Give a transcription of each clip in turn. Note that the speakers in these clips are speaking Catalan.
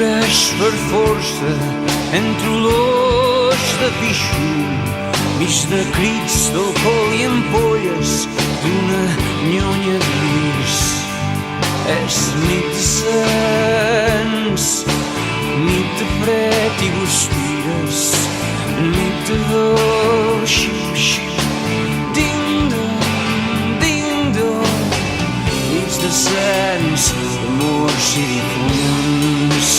Correix per força entre olors de pixo, mig de crits d'alcohol i ampolles d'una nyonya gris. És nit de sants, nit de fred i guspires, nit de dor, xip-xip, ding-dong, ding-dong, nits de sants, d'amors i difunts.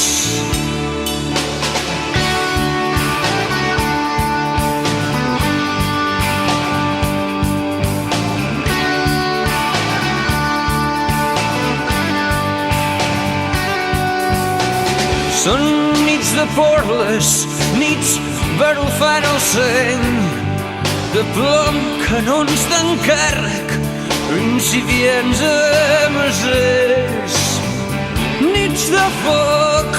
Són nits de porles, nits barrufant el seny, de plom, canons d'encàrrec, incipients a masers. Nits de foc,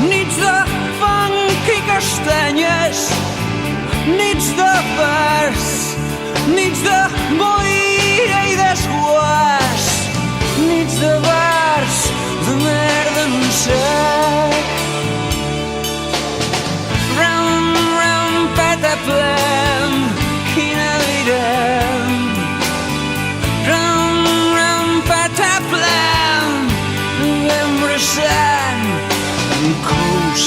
nits de fang i castanyes, nits de fars, nits de boira i desguàs, nits de bars de merda en sec. Round, round, pataplem, quina direm. Round, round, pataplem, embraçant en cous.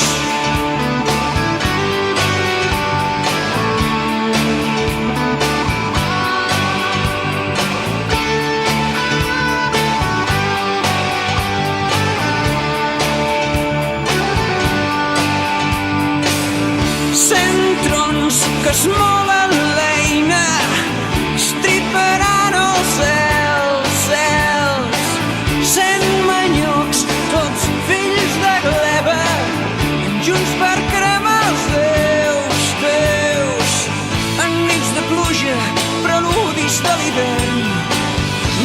Que es molen l'eina, estriparan els cels. Sent manyocs, tots fills de gleba, junts per cremar els déus. En nits de pluja, preludis de l'hivern,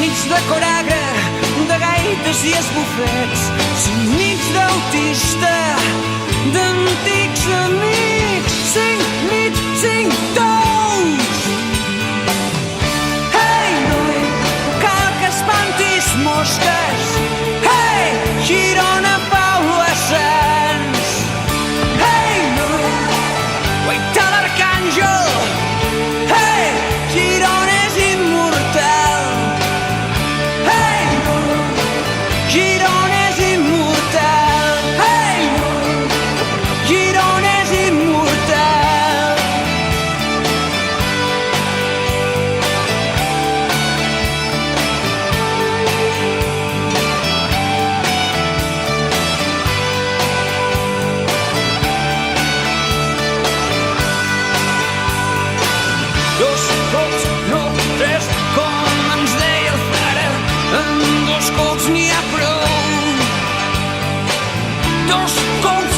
nits de coragre, de gaites i esbufets, nits d'autista, d'antics amics, cinc tous. Hey, noi, cal que espantis mosques. Hey, Girona, Pau a Sants. Hey, noi, guaita l'arcàngel. Hey, Girona és immortal. Hey, noi, Girona és immortal. Hey, noi, Girona és immortal. Dos cops, no tres, com ens deia el pare, amb dos cops n'hi ha prou. Dos cops